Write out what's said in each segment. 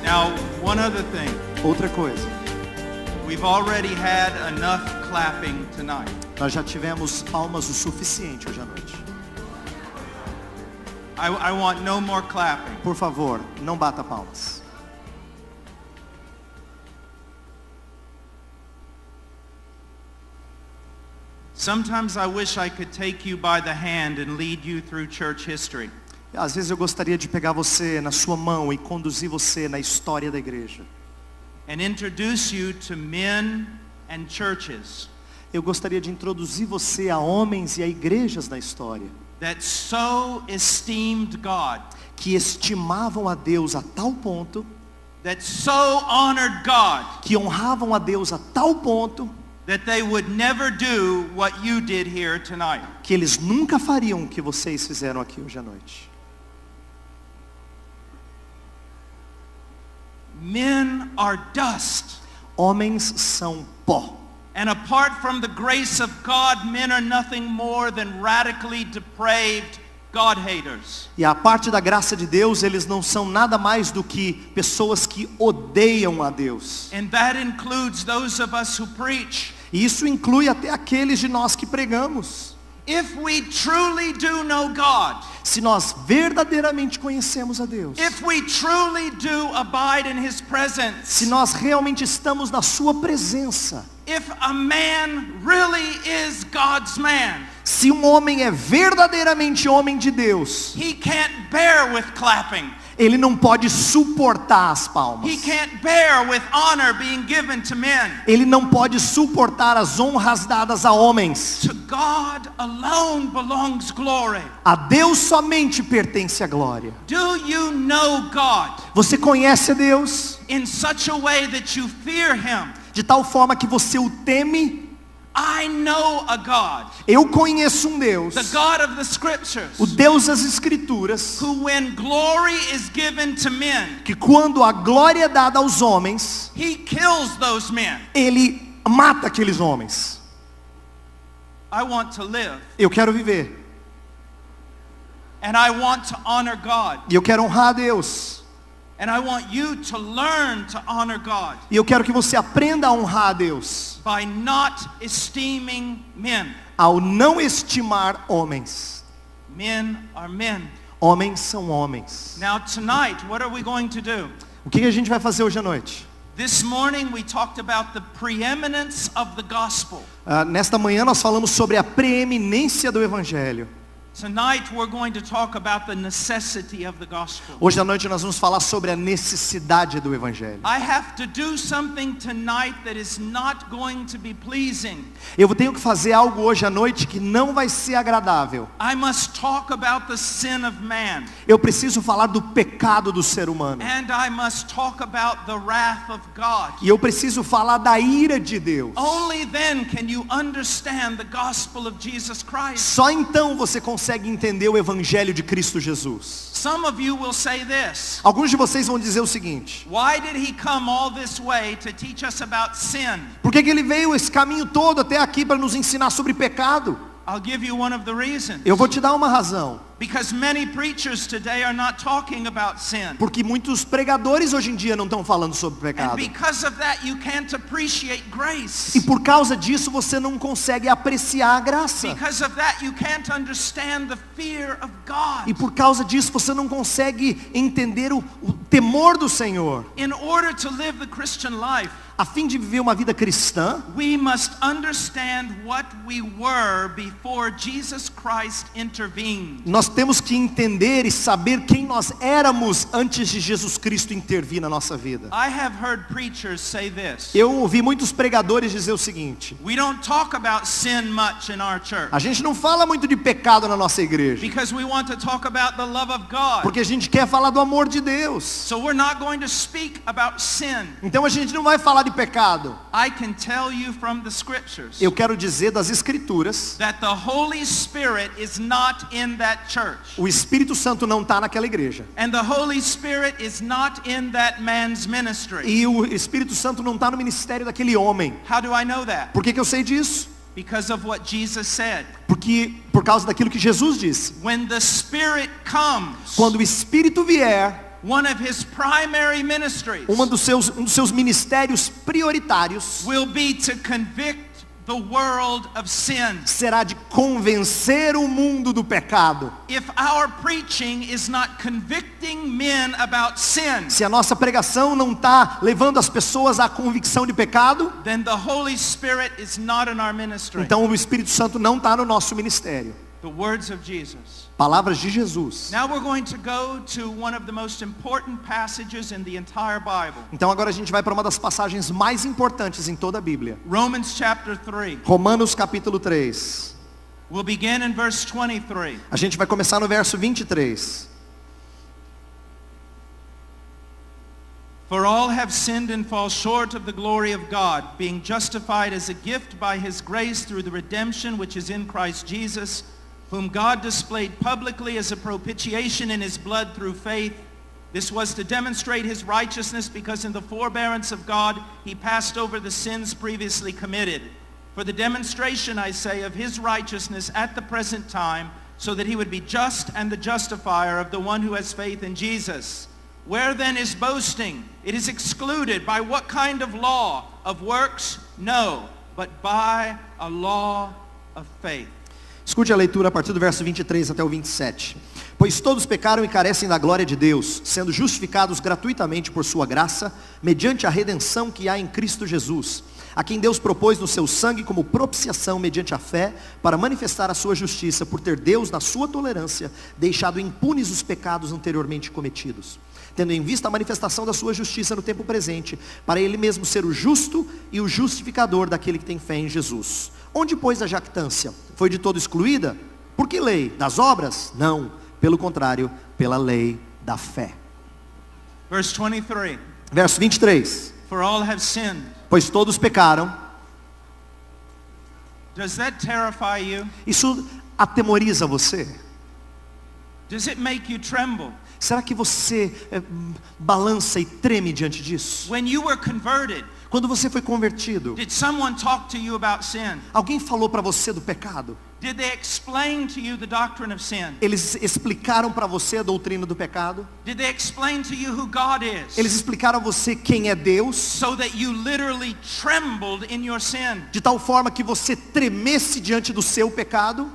Now, one other thing. Outra coisa. We've already had enough clapping tonight. Nós já tivemos palmas o suficiente hoje à noite. I want no more clapping. Por favor, não bata palmas. Sometimes I wish I could take you by the hand and lead you through church history. Às vezes eu gostaria de pegar você na sua mão e conduzir você na história da igreja. And introduce you to men and churches. Eu gostaria de introduzir você a homens e a igrejas na história. That so esteemed God. Que estimavam a Deus a tal ponto. That so honored God. Que honravam a Deus a tal ponto. That they would never do what you did here tonight. Que eles nunca fariam o que vocês fizeram aqui hoje à noite. Men are dust. Homens são pó. And apart from the grace of God, men are nothing more than radically depraved God-haters. E a parte da graça de Deus, eles não são nada mais do que pessoas que odeiam a Deus. And that includes those of us who preach. E isso inclui até aqueles de nós que pregamos. If we truly do know God, se nós verdadeiramente conhecemos a Deus, if we truly do abide in His presence, se nós realmente estamos na sua presença, if a man really is God's man, se um homem é verdadeiramente homem de Deus, he can't bear with clapping. Ele não pode suportar as palmas. He can't bear with honor being given to men. Ele não pode suportar as honras dadas a homens. To God alone belongs glory. A Deus somente pertence a glória. Do you know God? Você conhece a Deus? In such a way that you fear Him. De tal forma que você o teme? I know a God. Eu conheço um Deus. The God of the Scriptures. O Deus das Escrituras. Who, when glory is given to men, que quando a glória é dada aos homens, He kills those men. Ele mata aqueles homens. I want to live. Eu quero viver. And I want to honor God. E eu quero honrar a Deus. And I want you to learn to honor God. E eu quero que você aprenda a honrar a Deus. By not esteeming men. Ao não estimar homens. Men are men. Homens são homens. Now tonight, what are we going to do? O que a gente vai fazer hoje à noite? This morning we talked about the preeminence of the gospel. Nesta manhã nós falamos sobre a preeminência do evangelho. Tonight we're going to talk about the necessity of the gospel. Hoje à noite nós vamos falar sobre a necessidade do evangelho. I have to do something tonight that is not going to be pleasing. Eu tenho que fazer algo hoje à noite que não vai ser agradável. I must talk about the sin of man. Eu preciso falar do pecado do ser humano. And I must talk about the wrath of God. E eu preciso falar da ira de Deus. Only then can you understand the gospel of Jesus Christ. Só então você consegue entender o evangelho de Cristo Jesus. Some of you will say this. Alguns de vocês vão dizer o seguinte: Why did he come all this way to teach us about sin? Por que ele veio esse caminho todo até aqui para nos ensinar sobre pecado? I'll give you one of the reasons. Eu vou te dar uma razão. Because many preachers today are not talking about sin. Porque muitos pregadores hoje em dia não estão falando sobre pecado. And because of that you can't appreciate grace. E por causa disso você não consegue apreciar a graça. Because of that you can't understand the fear of God. E por causa disso você não consegue entender o temor do Senhor. In order to live the Christian life, a fim de viver uma vida cristã, we must understand what we were before Jesus Christ intervened. Nós temos que entender e saber quem nós éramos antes de Jesus Cristo intervir na nossa vida. I have heard preachers say this. Eu ouvi muitos pregadores dizer o seguinte: We don't talk about sin much in our church. A gente não fala muito de pecado na nossa igreja. Because we want to talk about the love of God. Porque a gente quer falar do amor de Deus. So we're not going to speak about sin. Então a gente não vai falar de pecado. I can tell you from the scriptures. Eu quero dizer das escrituras that the Holy Spirit is not in that church. O Espírito Santo não está naquela igreja. And the Holy Spirit is not in that man's ministry. E o Espírito Santo não está no ministério daquele homem. How do I know that? Por que eu sei disso? Because of what Jesus said. Porque por causa daquilo que Jesus disse. When the Spirit comes, quando o Espírito vier, one of his primary ministries um dos seus ministérios prioritários will be to convict the world of sin. será de convencer o mundo do pecado. If our preaching is not convicting men about sin, Se a nossa pregação não está levando as pessoas à convicção de pecado, then the Holy Spirit is not in our ministry. então o Espírito Santo não está no nosso ministério. The words of Jesus. Palavras de Jesus. Now we're going to go to one of the most important passages in the entire Bible. Então agora a gente vai para uma das passagens mais importantes em toda a Bíblia. Romans chapter 3. Romanos capítulo 3. We'll begin in verse 23. A gente vai começar no verso 23. For all have sinned and fall short of the glory of God, being justified as a gift by his grace through the redemption which is in Christ Jesus, whom God displayed publicly as a propitiation in his blood through faith. This was to demonstrate his righteousness, because in the forbearance of God he passed over the sins previously committed. For the demonstration, I say, of his righteousness at the present time, so that he would be just and the justifier of the one who has faith in Jesus. Where then is boasting? It is excluded. By what kind of law? Of works? No, but by a law of faith. Escute a leitura a partir do verso 23 até o 27. Pois todos pecaram e carecem da glória de Deus, sendo justificados gratuitamente por sua graça, mediante a redenção que há em Cristo Jesus, a quem Deus propôs no seu sangue como propiciação mediante a fé, para manifestar a sua justiça, por ter Deus, na sua tolerância, deixado impunes os pecados anteriormente cometidos, tendo em vista a manifestação da sua justiça no tempo presente, para ele mesmo ser o justo e o justificador daquele que tem fé em Jesus. Onde, pois, a jactância? Foi de todo excluída? Por que lei? Das obras? Não, pelo contrário, pela lei da fé. Verse 23. Verso 23. For all have sinned. Pois todos pecaram. Does that terrify you? Isso atemoriza você? Does it make you tremble? Será que você balança e treme diante disso? When you were converted, Quando você foi convertido, did someone talk to you about sin? alguém falou para você do pecado? Did they explain to you the doctrine of sin? Eles explicaram para você a doutrina do pecado? Did they explain to you who God is? Eles explicaram a você quem é Deus? So that you literally trembled in your sin. De tal forma que você tremesse diante do seu pecado?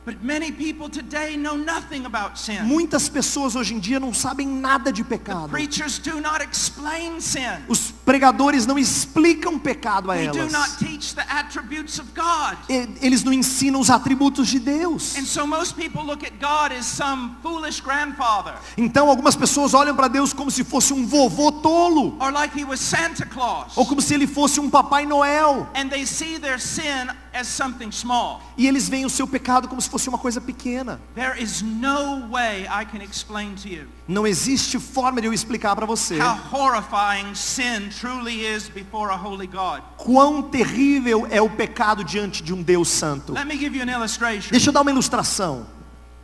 But many people today know nothing about sin. Muitas pessoas hoje em dia não sabem nada de The pecado. preachers do not explain sin. Os pregadores não explicam pecado a They do elas. not teach the attributes of God. Eles não ensinam os atributos de Deus. And so most people look at God as some foolish grandfather, Então algumas pessoas olham para Deus como se fosse um vovô tolo, or like he was Santa Claus. ou como se ele fosse um Papai Noel. And they see their sin as something small. E eles veem o seu pecado como se fosse uma coisa pequena. There is no way I can explain to you Não existe forma de eu explicar para você how horrifying sin truly is before a holy God. quão terrível é o pecado diante de um Deus santo. Let me give you an illustration. Deixa eu dar uma ilustração.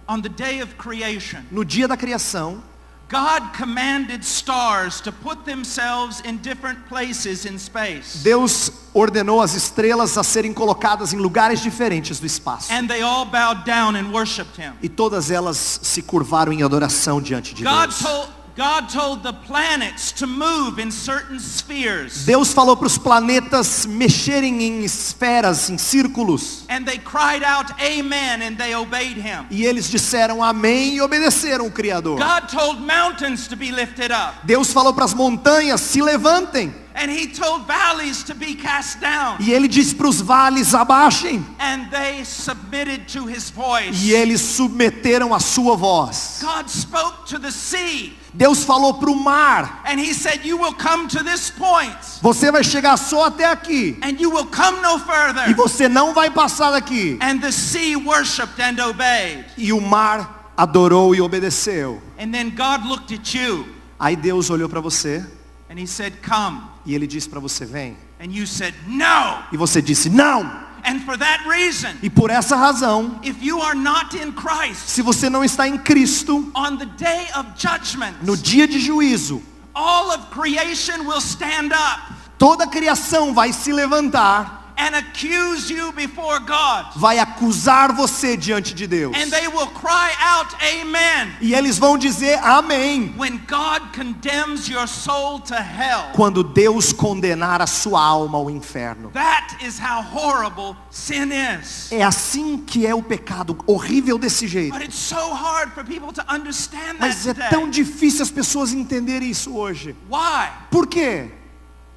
On the day of creation, No dia da criação, God commanded stars to put themselves in different places in space. Deus ordenou as estrelas a serem colocadas em lugares diferentes do espaço. And they all bowed down and worshiped him. E todas elas se curvaram em adoração diante de Deus. God told the planets to move in certain spheres. Deus falou para os planetas mexerem em esferas, em círculos. And they cried out, Amen, and they obeyed him. E eles disseram amém e obedeceram o Criador. God told mountains to be lifted up. Deus falou para as montanhas, se levantem. And he told valleys to be cast down. E ele disse para os vales, abaixem. And they submitted to his voice. E eles submeteram a sua voz. God spoke to the sea. Deus falou para o mar. And he said, you will come to this point. Você vai chegar só até aqui. And you will come no E further. você não vai passar daqui. And the sea worshipped and obeyed. E o mar adorou e obedeceu. And then God looked at you. Aí Deus olhou para você. And he said, come. E ele disse para você, vem. And you said, no. E você disse, não. And for that reason, E por essa razão, if you are not in Christ, se você não está em Cristo, on the day of judgment, no dia de juízo, all of creation will stand up. toda a criação vai se levantar. and accuse you before God. vai acusar você diante de Deus. And they will cry out, amen, E eles vão dizer amém. when God condemns your soul to hell. Quando Deus condenar a sua alma ao inferno. That is how horrible sin is. É assim que é o pecado, horrível desse jeito. But it's so hard for people to understand that Mas é today. tão difícil as pessoas entenderem isso hoje. Why? Por quê?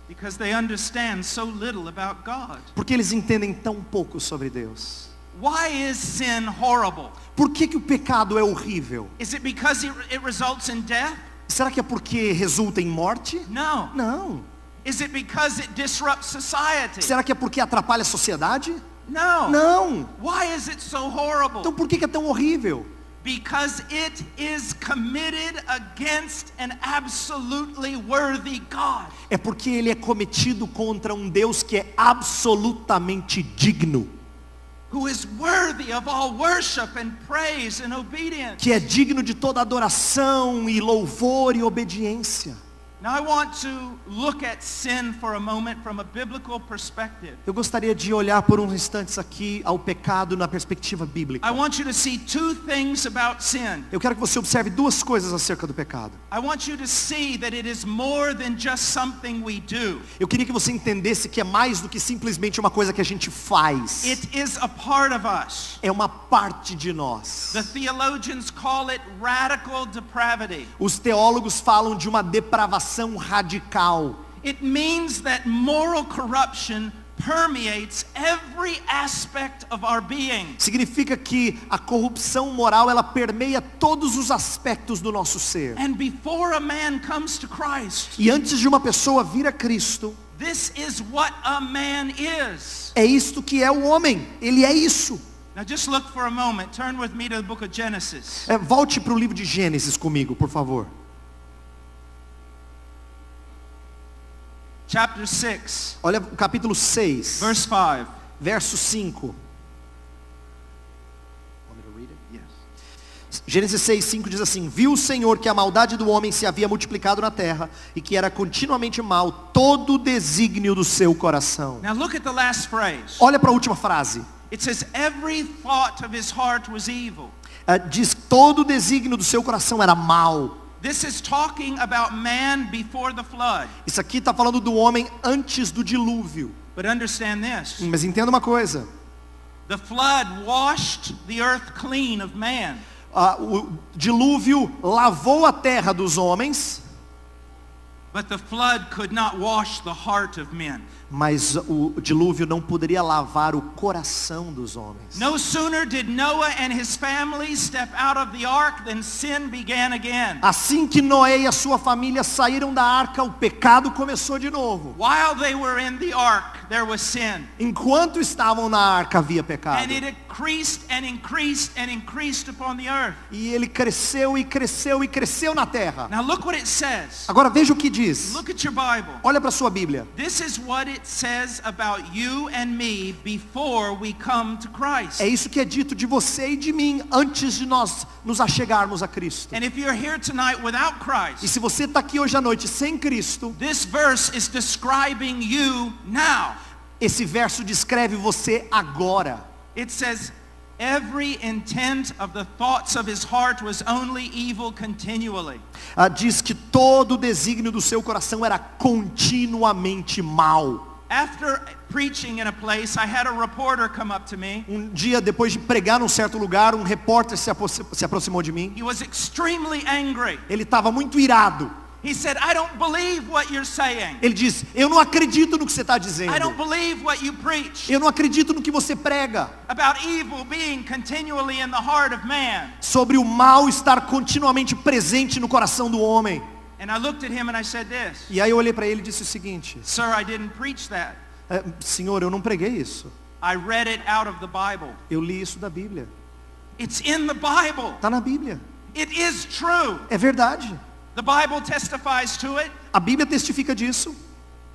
Because they understand so little about God. Porque eles entendem tão pouco sobre Deus. Why is sin horrible? Por que que o pecado é horrível? Is it because it results in death? Será que é porque resulta em morte? No. Não. Is it because it disrupts society? Será que é porque atrapalha a sociedade? No. Não. Why is it so horrible? Então por que que é tão horrível? Because it is committed against an absolutely worthy God. É porque ele é cometido contra um Deus que é absolutamente digno. Who is worthy of all worship and praise and obedience. Que é digno de toda adoração e louvor e obediência. Now I want to look at sin for a moment from a biblical perspective. Eu gostaria de olhar por uns instantes aqui ao pecado na perspectiva bíblica. I want you to see two things about sin. Eu quero que você observe duas coisas acerca do pecado. I want you to see that it is more than just something we do. Eu queria que você entendesse que é mais do que simplesmente uma coisa que a gente faz. It is a part of us. É uma parte de nós. The theologians call it radical depravity. Os teólogos falam de uma depravação radical. It means that moral corruption permeates every aspect of our being. Significa que a corrupção moral ela permeia todos os aspectos do nosso ser. And before a man comes to Christ, E antes de uma pessoa vir a Cristo, this is what a man is. é isto que é o homem. Ele é isso. Now just look for a moment. Turn with me to the book of Genesis. Volte para o livro de Gênesis comigo, por favor. Chapter 6, Olha o capítulo 6, verse 5. verso 5. Yes. Gênesis 6:5 diz assim: Viu o Senhor que a maldade do homem se havia multiplicado na terra e que era continuamente mal todo o desígnio do seu coração. Now look at the last phrase. Olha para a última frase. It says every thought of his heart was evil. Diz todo o desígnio do seu coração era mal. This is talking about man before the flood. Isso aqui está falando do homem antes do dilúvio. But understand this. Mas entenda uma coisa. The flood washed the earth clean of man. O dilúvio lavou a terra dos homens, But the flood could not wash the heart of men. mas o dilúvio não poderia lavar o coração dos homens. No sooner did Noah and his family step out of the ark than sin began again. Assim que Noé e a sua família saíram da arca, o pecado começou de novo. While they were in the ark, there was sin. Enquanto estavam na arca havia pecado. And it increased and increased and increased upon the earth. E ele cresceu e cresceu e cresceu na terra. Now look what it says. Agora veja o que diz. Look at your Bible. Olha para sua Bíblia. This is what it says about you and me before we come to Christ. É isso que é dito de você e de mim antes de nós nos achegarmos a Cristo. And if you're here tonight without E Christ, se você está aqui hoje à noite sem Cristo, this verse is describing you now. esse verso descreve você agora. It says, every intent of the thoughts of his heart was only evil continually. Diz que todo o desígnio do seu coração era continuamente mal. After preaching in a place, I had a reporter come up to me. Um dia, depois de pregar num certo lugar, um repórter se aproximou de mim. He was extremely angry. Ele estava muito irado. He said, I don't believe what you're saying. Ele disse: eu não acredito no que você está dizendo. I don't believe what you preach Eu não acredito no que você prega. about evil being continually in the heart of man. Sobre o mal estar continuamente presente no coração do homem. And I looked at him and I said this, E aí eu olhei para ele e disse o seguinte: Sir, I didn't preach that. Senhor, eu não preguei isso. I read it out of the Bible. Eu li isso da Bíblia. It's in the Bible. Está na Bíblia. It is true. É verdade. The Bible testifies to it. A Bíblia testifica disso.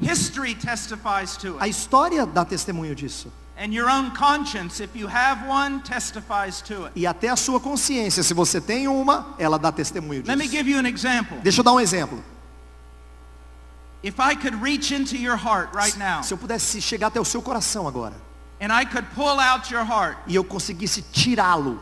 History testifies to A it. história dá testemunho disso. And your own conscience, if you have one, testifies to it. E até a sua consciência, se você tem uma, ela dá testemunho Let me disso. give you an example. Deixa eu dar um exemplo. If I could reach into your heart right now, Se eu pudesse chegar até o seu coração agora, and I could pull out your heart e eu conseguisse tirá-lo,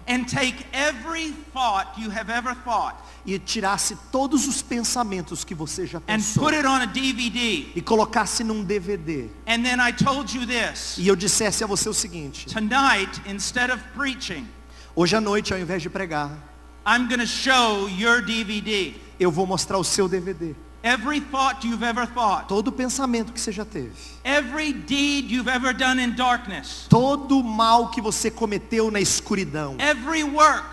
and take every thought you have ever thought e tirasse todos os pensamentos que você já and pensou, put it on a DVD, e colocasse num DVD, and then I told you this, e eu dissesse a você o seguinte: tonight, instead of preaching, hoje à noite, ao invés de pregar, I'm going to show your DVD. eu vou mostrar o seu DVD. Every thought you've ever thought, Todo pensamento que você já teve, every deed you've ever done in darkness, todo mal que você cometeu na escuridão, every work,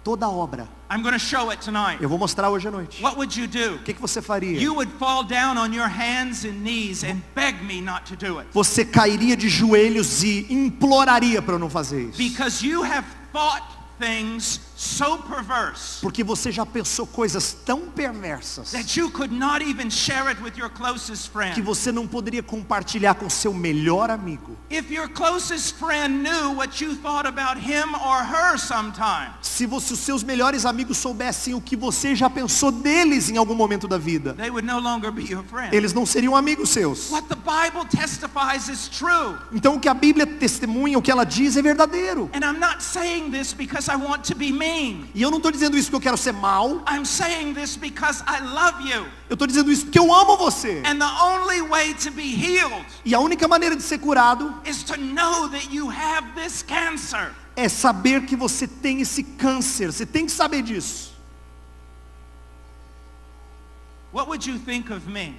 toda obra, I'm going to show it tonight. eu vou mostrar hoje à noite. What would you do? O que você faria? You would fall down on your hands and knees and beg me not to do it. Você cairia de joelhos e imploraria para eu não fazer isso. Because you have thought things so perverse Porque você já pensou coisas tão perversas that you could not even share it with your closest que friend. você não poderia compartilhar com seu melhor amigo. If your closest friend knew what you thought about him or her sometime, Se os seus melhores amigos soubessem o que você já pensou deles em algum momento da vida, they would no longer be your friend. eles não seriam amigos seus. What the Bible testifies is true. Então o que a Bíblia testemunha, o que ela diz é verdadeiro. And I'm not saying this because I want to be mean. E eu não estou dizendo isso porque eu quero ser mal. I'm saying this because I love you. Eu estou dizendo isso porque eu amo você. And the only way to be healed E a única maneira de ser curado is to know that you have this cancer. é saber que você tem esse câncer. Você tem que saber disso. What would you think of me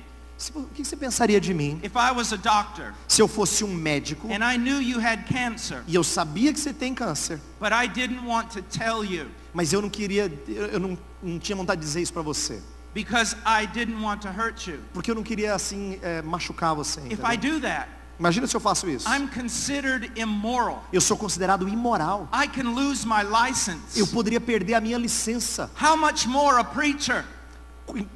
O que você pensaria de mim if I was a doctor se eu fosse um médico and I knew you had cancer, e eu sabia que você tem câncer, but I didn't want to tell you mas eu não tinha vontade de dizer isso para você, because I didn't want to hurt you? porque eu não queria assim machucar você. If I Entendeu? do that, Imagina se eu faço isso. I'm considered immoral. Eu sou considerado imoral. I can lose my license. Eu poderia perder a minha licença. How much more a preacher?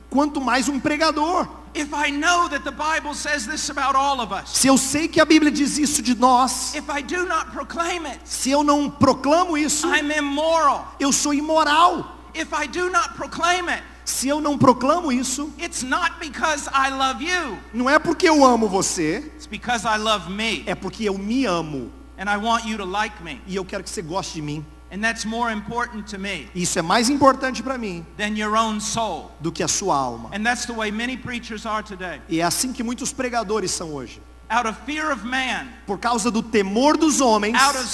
Quanto mais um pregador. If I know that the Bible says this about all of us, Se eu sei que a Bíblia diz isso de nós, if I do not proclaim it, se eu não proclamo isso, I'm immoral. eu sou imoral. If I do not proclaim it, Se eu não proclamo isso, it's not because I love you. não é porque eu amo você, It's because I love me é porque eu me amo. and I want you to like me. E eu quero que você goste de mim. And that's more important to me Isso é mais importante para mim than your own soul. do que a sua alma. And that's the way many preachers are today. E é assim que muitos pregadores são hoje. Out of fear of man, Por causa do temor dos homens, out of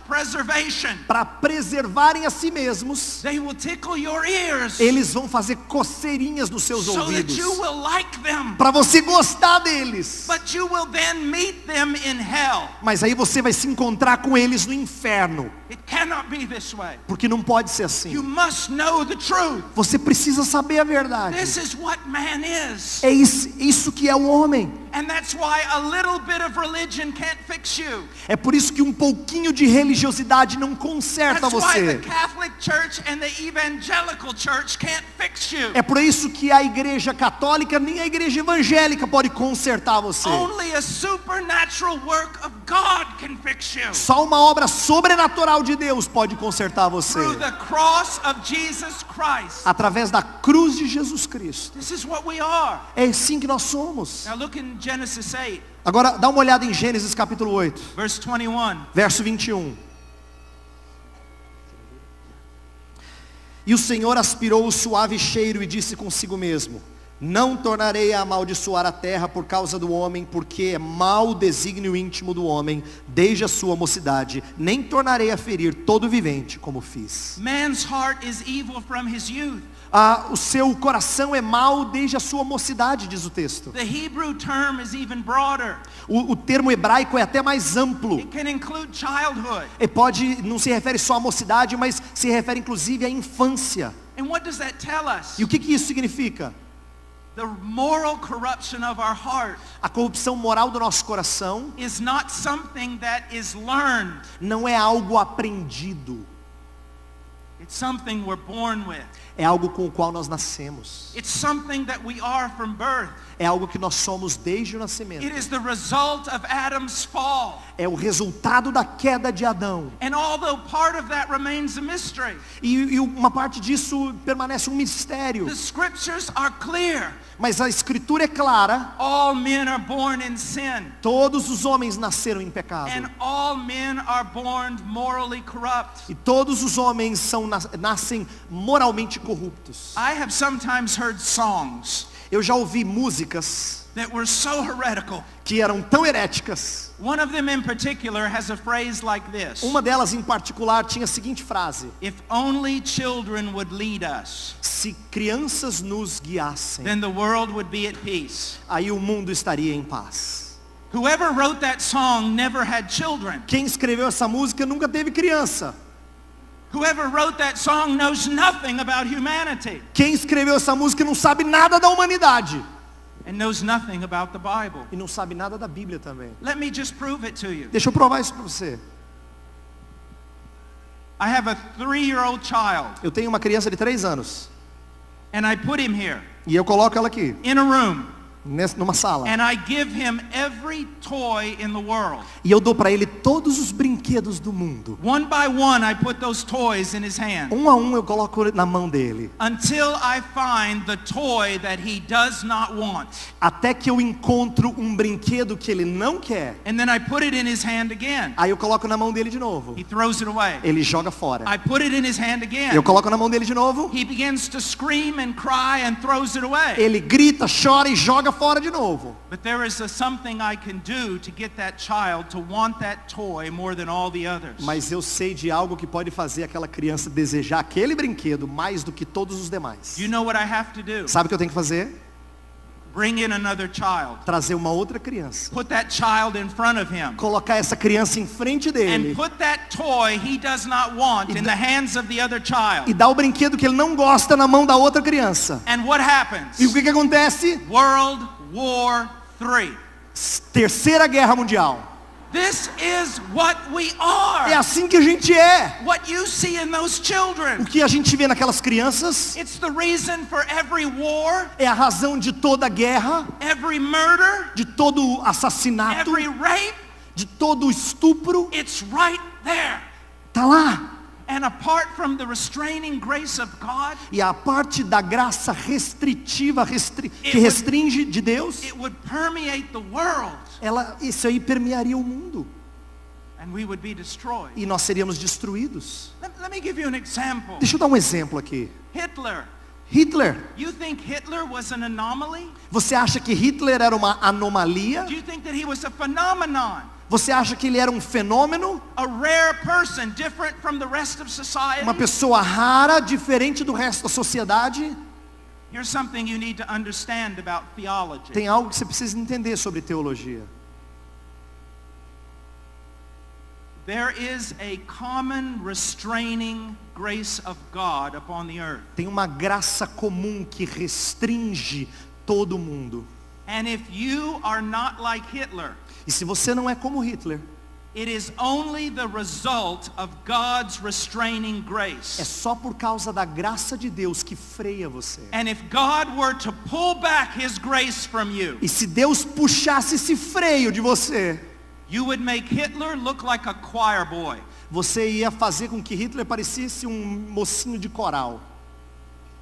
self-preservation, para preservarem a si mesmos, they will tickle your ears eles vão fazer coceirinhas nos seus so that ouvidos, you will like them. para você gostar deles. But you will then meet them in hell. Mas aí você vai se encontrar com eles no inferno, It cannot be this way. porque não pode ser You assim. must know the truth. Você precisa saber a verdade. This is what man is. É isso que é o homem. And that's why a little bit of religion can't fix you. É por isso que um pouquinho de religiosidade não conserta That's why the você. Catholic Church and the evangelical church can't fix you. É por isso que a igreja católica nem a igreja evangélica pode consertar você. Only a supernatural work of God can fix you. Só uma obra sobrenatural de Deus pode consertar você. Through the cross of Jesus Christ. Através da cruz de Jesus Cristo. This is what we are. É assim que nós somos. Now look in Genesis 8, Agora dá uma olhada em Gênesis capítulo 8, verse 21. verso 21. E o Senhor aspirou o suave cheiro e disse consigo mesmo: não tornarei a amaldiçoar a terra por causa do homem, porque é mau o desígnio íntimo do homem desde a sua mocidade, nem tornarei a ferir todo vivente como fiz. Man's heart is evil from his youth. O seu coração é mau desde a sua mocidade, diz o texto. The Hebrew term is even broader. O termo hebraico é até mais amplo. It can include childhood. Não se refere só à mocidade, mas se refere inclusive à infância. And what does that tell us? E o que isso significa? The moral corruption of our heart A corrupção moral do nosso coração is not something that is learned. não é algo aprendido. It's something we're born with. É algo com o qual nós nascemos. It's something that we are from birth. É algo que nós somos desde o nascimento. It is the result of Adam's fall. É o resultado da queda de Adão. And although part of that remains a mystery, E uma parte disso permanece um mistério. the scriptures are clear. Mas a escritura é clara. All men are born in sin, Todos os homens nasceram em pecado. and all men are born morally corrupt. E todos os homens nascem moralmente corruptos. I have sometimes heard songs Eu já ouvi músicas that were so heretical. que eram tão heréticas. One of them in particular has a phrase like this: Uma delas em particular tinha a seguinte frase: if only children would lead us, se crianças nos guiassem, then the world would be at peace. aí o mundo estaria em paz. Whoever wrote that song never had children. Quem escreveu essa música nunca teve criança. Whoever wrote that song knows nothing about humanity Quem escreveu essa música não sabe nada da humanidade. and knows nothing about the Bible. E não sabe nada da Bíblia também. Let me just prove it to you. Deixa eu provar isso para você. I have a 3-year-old child, Eu tenho uma criança de 3 anos. and I put him here E eu coloco ela aqui, in a room, numa sala. and I give him every toy in the world. E eu dou para ele todos os brinquedos do mundo. One by one, I put those toys in his hand Um a um eu coloco na mão dele. until I find the toy that he does not want. Até que eu encontro um brinquedo que ele não quer. And then I put it in his hand again. Aí eu coloco na mão dele de novo. He throws it away. Ele joga fora. I put it in his hand again. Eu coloco na mão dele de novo. He begins to scream and cry and throws it away. Ele grita, chora e joga fora de novo. But there is something I can do to get that child to want that toy more than all the others. Mas eu sei de algo que pode fazer aquela criança desejar aquele brinquedo mais do que todos os demais. You know what I have to do? Sabe o que eu tenho que fazer? Bring in another child. Trazer uma outra criança. Put that child in front of him. Colocar essa criança em frente dele. And put that toy he does not want in the hands of the other E child. dar o brinquedo que ele não gosta na mão da outra criança. And what happens? E o que acontece? World War III. Terceira Guerra Mundial. This is what we are. É assim que a gente é. What you see in those O children. que a gente vê naquelas crianças It's the reason for every war, é a razão de toda guerra, every murder, de todo assassinato, every rape. de todo estupro. It's right there. Tá lá. And apart from the restraining grace of God, E a parte da graça restritiva, que restringe de Deus, it would permeate the world isso aí permearia o mundo. and we would be destroyed. E nós seríamos destruídos. Let me give you an example. Deixa eu dar um exemplo aqui. Hitler. Hitler. You think Hitler was an anomaly? Você acha que Hitler era uma anomalia? Do you think that he was a phenomenon? Você acha que ele era um fenômeno? A rare person, different from the rest of society? Uma pessoa rara, diferente do resto da sociedade? Here's something you need to understand about theology. Tem algo que você precisa entender sobre teologia. There is a common restraining grace of God upon the earth. Tem uma graça comum que restringe todo mundo. And if you are not like Hitler, E se você não é como Hitler, it is only the result of God's restraining é grace. só por causa da graça de Deus que freia você. And if God were to pull back his grace from you, E se Deus puxasse esse freio de você, you would make Hitler look like a choir boy. você ia fazer com que Hitler parecesse um mocinho de coral.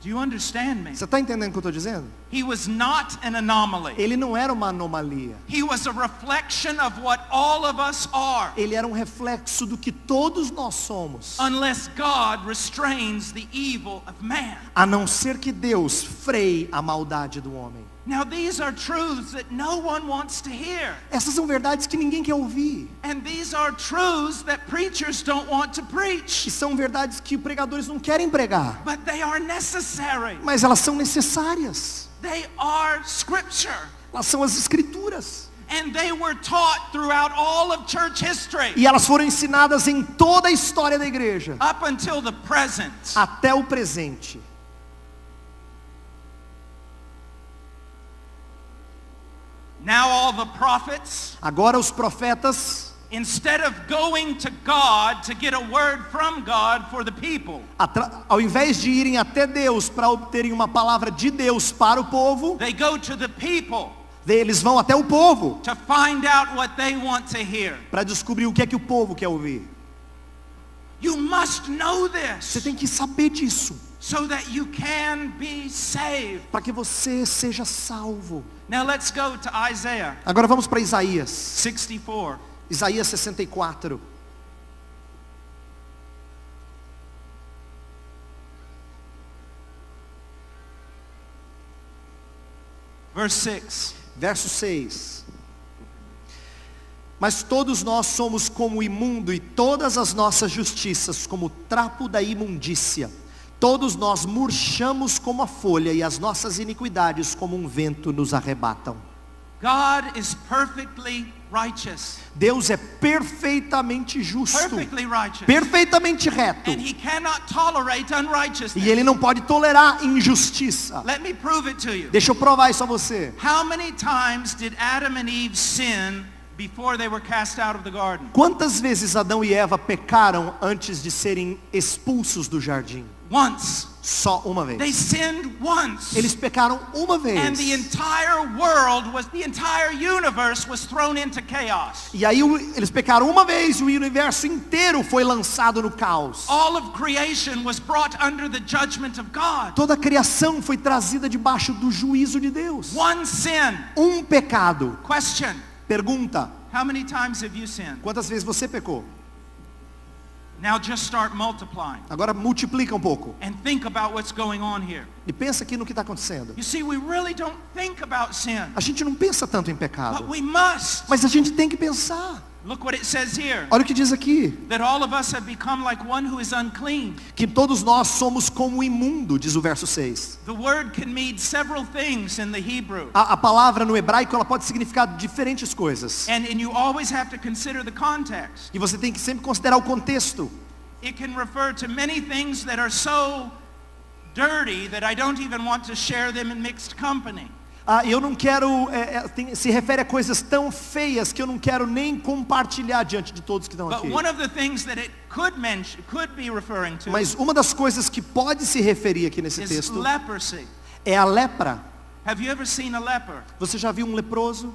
Do you understand me? Você está entendendo o que eu estou dizendo? He was not an anomaly. Ele não era uma anomalia. He was a reflection of what all of us are. Ele era um reflexo do que todos nós somos. Unless God restrains the evil of man. A não ser que Deus freie a maldade do homem. Now these are truths that no one wants to hear. Essas são verdades que ninguém quer ouvir. And these are truths that preachers don't want to preach. E são verdades que pregadores não querem pregar. But they are necessary. Mas elas são necessárias. They are scripture. Elas são as escrituras. And they were taught throughout all of church history. E elas foram ensinadas em toda a história da igreja. Up until the present. Até o presente. Now all the prophets Agora os profetas instead of going to God to get a word from God for the people, Ao invés de irem até Deus para obterem uma palavra de Deus para o povo, they go to the people eles vão até o povo to find out what they want to hear. para descobrir o que é que o povo quer ouvir. You must know Você this tem que saber disso, so that you can be saved. para que você seja salvo. Now let's go to Isaiah Agora vamos para Isaías. 64. Isaías 64. Verse 6. Verso 6. Mas todos nós somos como imundo, e todas as nossas justiças como trapo da imundícia. Todos nós murchamos como a folha, e as nossas iniquidades como um vento nos arrebatam. God is perfectly righteous. Deus é perfeitamente justo, Perfectly righteous. perfeitamente reto, And he cannot tolerate unrighteousness. e Ele não pode tolerar injustiça. Let me prove it to you. Deixa eu provar isso a você. How many times did Adam and Eve sin before they were cast out of the garden? Quantas vezes Adão e Eva pecaram antes de serem expulsos do jardim? Once. Só uma They vez. sinned once. Eles pecaram uma And the vez. entire universe was thrown into chaos. E aí eles pecaram uma vez e o universo inteiro foi lançado no caos. All of creation was brought under the judgment of God. Toda a criação foi trazida debaixo do juízo de Deus. One sin. Um pecado. Question. Pergunta: How many times have you sinned? quantas vezes você pecou? Now just start multiplying Agora multiplica um pouco. and think about what's going on here. E pensa aqui no que está acontecendo. You see, we really don't think about sin, A gente não pensa tanto em but pecado, we must. mas a gente tem que pensar. Look what it says here. Olha o que diz aqui. That all of us have become like one who is unclean. Que todos nós somos como imundo, diz o verso 6. The word can mean several things in the Hebrew. A palavra no hebraico, ela pode significar diferentes coisas. And you always have to consider the context. E você tem que sempre considerar o contexto. It can refer to many things that are so dirty that I don't even want to share them in mixed company. Eu não quero, se refere a coisas tão feias que eu não quero nem compartilhar diante de todos que estão But aqui. one of the things that it could be referring to Mas uma das coisas que pode se referir aqui nesse is texto leprosy. é a lepra. Have you ever seen a leper? Você já viu um leproso?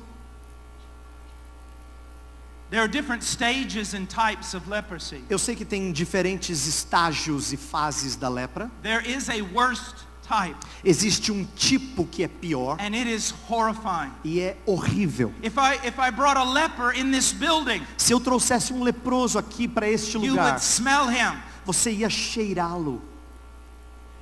There are different stages and types of leprosy. Eu sei que tem diferentes estágios e fases da lepra. There is a worst type, Existe um tipo que é pior and it is horrifying. e é horrível. If I brought a leper in this building, Se eu trouxesse um leproso aqui para este you lugar, would smell him. você ia cheirá-lo.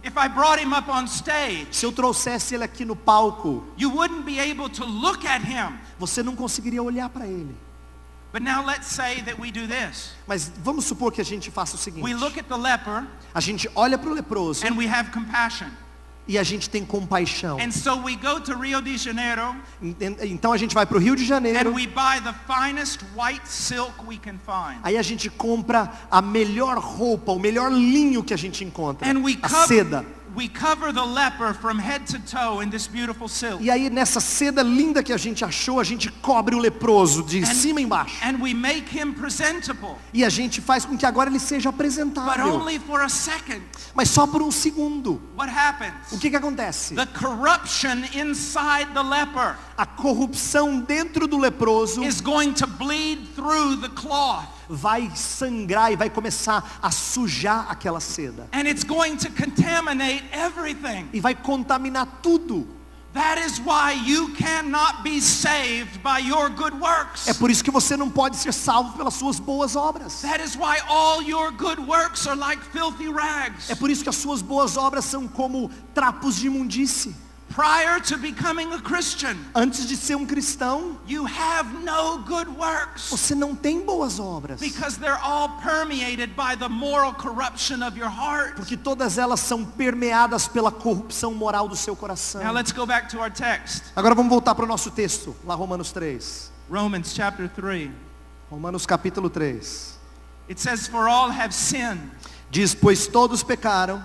If I brought him up on stage, Se eu trouxesse ele aqui no palco, you wouldn't be able to look at him. você não conseguiria olhar para ele. But now let's say that we do this. Mas vamos supor que a gente faça o seguinte. We look at the leper A gente olha para o leproso and we have compassion. e a gente tem compaixão. And so we go to Rio de Janeiro Então a gente vai para o Rio de and Janeiro. we buy the finest white silk we can find. Aí a gente compra a melhor roupa, o melhor linho que a gente encontra. And we A seda. cover the leper from head to toe in this beautiful silk. E aí nessa seda linda que a gente achou, a gente cobre o leproso de cima e embaixo. And we make him presentable. E a gente faz com que agora ele seja But apresentável. only for a second. Mas só por um segundo. What happens? O que acontece? The corruption inside the leper A corrupção dentro do leproso is going to bleed through the cloth. vai sangrar e vai começar a sujar aquela seda. And it's going to contaminate everything. E vai contaminar tudo. That is why you cannot be saved by your good works. É por isso que você não pode ser salvo pelas suas boas obras. That is why all your good works are like filthy rags. É por isso que as suas boas obras são como trapos de imundície. Prior to becoming a Christian, Antes de ser um cristão, you have no good works você não tem boas obras. because they're all permeated by the moral corruption of your heart. Porque todas elas são permeadas pela corrupção moral do seu coração. Now let's go back to our text. Agora vamos voltar para o nosso texto, lá Romanos 3. Romans chapter 3. Romanos capítulo 3. It says, for all have sinned. Diz, pois todos pecaram.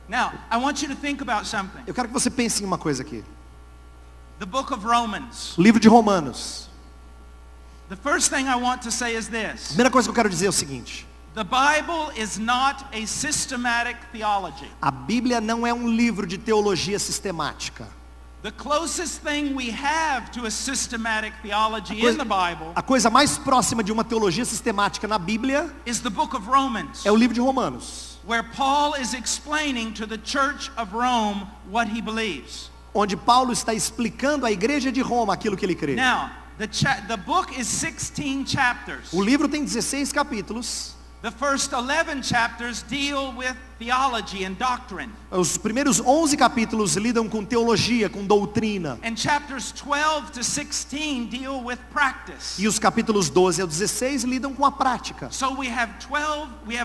Now, I want you to think about something. Eu quero que você pense em uma coisa aqui. The book of Romans Livro de Romanos. The first thing I want to say is this. Primeira coisa que eu quero dizer é o seguinte. The Bible is not a systematic theology. A Bíblia não é um livro de teologia sistemática. The closest thing we have to a systematic theology in the Bible A coisa mais próxima de uma teologia sistemática na Bíblia is the book of Romans, é o livro de Romanos, where Paul is explaining to the church of Rome what he believes. onde Paulo está explicando à igreja de Roma aquilo que ele crê. Now, the book is 16 chapters. O livro tem 16 capítulos. The first 11 chapters deal with theology and doctrine. Os primeiros 11 capítulos lidam com teologia, com doutrina. And chapters 12 to 16 deal with practice. E os capítulos 12 ao 16 lidam com a prática. So we have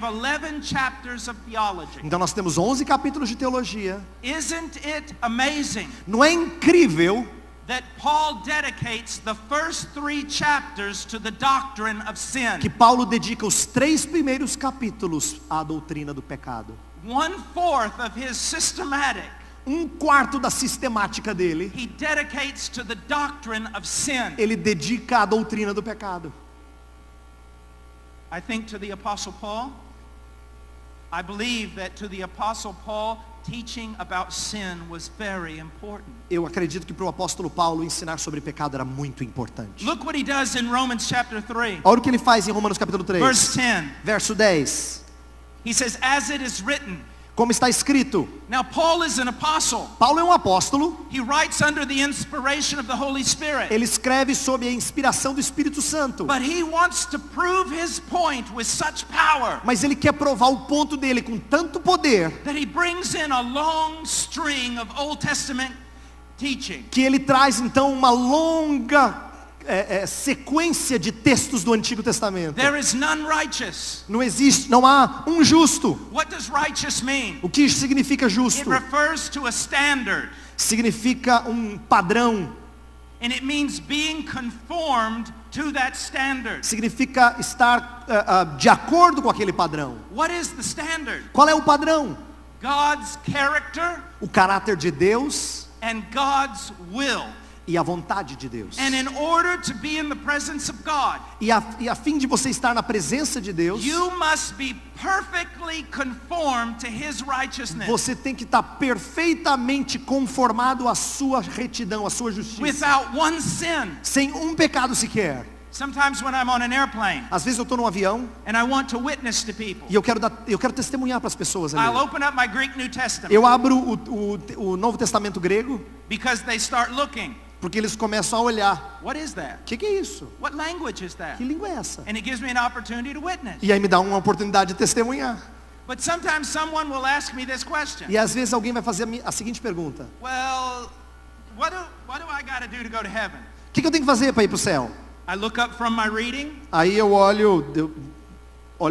11 chapters of theology. Então nós temos 11 capítulos de teologia. Isn't it amazing Não é incrível that Paul dedicates the first 3 chapters to the doctrine of sin? que Paulo dedica os 3 primeiros capítulos à doutrina do pecado? 1/4 of his systematic, 1/4 da sistemática dele, he dedicates to the doctrine of sin. ele dedica à doutrina do pecado. I think to the Apostle Paul, I believe that to the Apostle Paul, teaching about sin was very important. Eu acredito que para o apóstolo Paulo ensinar sobre pecado era muito importante. Look what he does in Romans chapter 3, Olha o que ele faz em Romanos capítulo 3, verse 10. verso 10. He says, as it is written. Como está escrito, Now Paul is an apostle. Paulo é um apóstolo, He writes under the inspiration of the Holy Spirit. ele escreve sob a inspiração do Espírito Santo. But he wants to prove his point with such power Mas ele quer provar o ponto dele com tanto poder, that he brings in a long string of Old Testament teaching. que ele traz então uma longa sequência de textos do Antigo Testamento. There is none righteous. Não há um justo. What does righteous mean? O que significa It justo? refers to a standard, Significa um padrão. and it means being conformed to that standard. Significa estar de acordo com aquele padrão. What is the standard? Qual é o padrão? God's character O caráter de Deus and God's will. e a vontade de Deus. And in order to be in the presence of God, E a fim de você estar na presença de Deus, you must be perfectly conformed to his righteousness. você tem que estar perfeitamente conformado à sua retidão, à sua justiça. Without one sin. Sem um pecado sequer. Sometimes when I'm on an airplane Às vezes eu estou num avião and I want to witness to people, e eu quero testemunhar para as pessoas ali. I'll open up my Greek New Testament Eu abro o Novo Testamento grego, because they start looking. porque eles começam a olhar. What is that? O que é isso? What language is Que that? língua é essa? And it gives me an opportunity to witness. E aí me dá uma oportunidade de testemunhar. But sometimes someone will ask me this question. E às vezes alguém vai fazer a seguinte pergunta: Well, what do I got to do to go to heaven? o que eu tenho que fazer para ir para o céu? I look up from my reading, Aí eu olho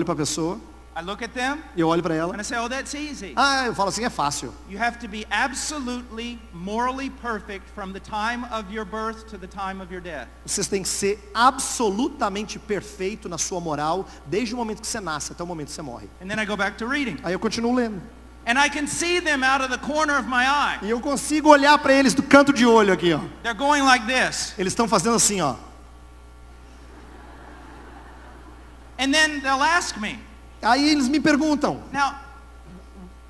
para a pessoa, I look at them, eu olho para ela. and I say, oh, that's easy. Eu falo assim, é fácil. You have to be absolutely morally perfect from the time of your birth to the time of your death. Vocês têm que ser absolutamente perfeito na sua moral, desde o momento que você nasce até o momento que você morre. And then I go back to reading. Aí eu continuo lendo. And I can see them out of the corner of my eye. E eu consigo olhar para eles do canto de olho aqui, ó. They're going like this. Eles estão fazendo assim, ó. And then they'll ask me, Aí eles me perguntam, now,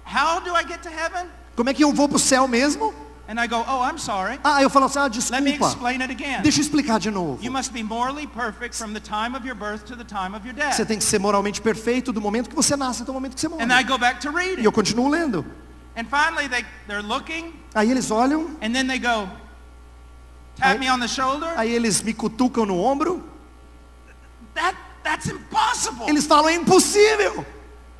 how do I get to heaven? como é que eu vou para o céu mesmo? And I go, oh, I'm sorry. Eu falo assim, Let me desculpa. explain it again. Deixa eu explicar de novo. You must be morally perfect from the time of your birth to the time of your death. Você tem que ser moralmente perfeito do momento que você nasce até o momento que você morre. And I go back to E reading. eu continuo lendo. And finally they're looking, Aí eles olham, and then they go, tap me on the shoulder. aí eles me cutucam no ombro. That's impossible. Eles falam, é impossível.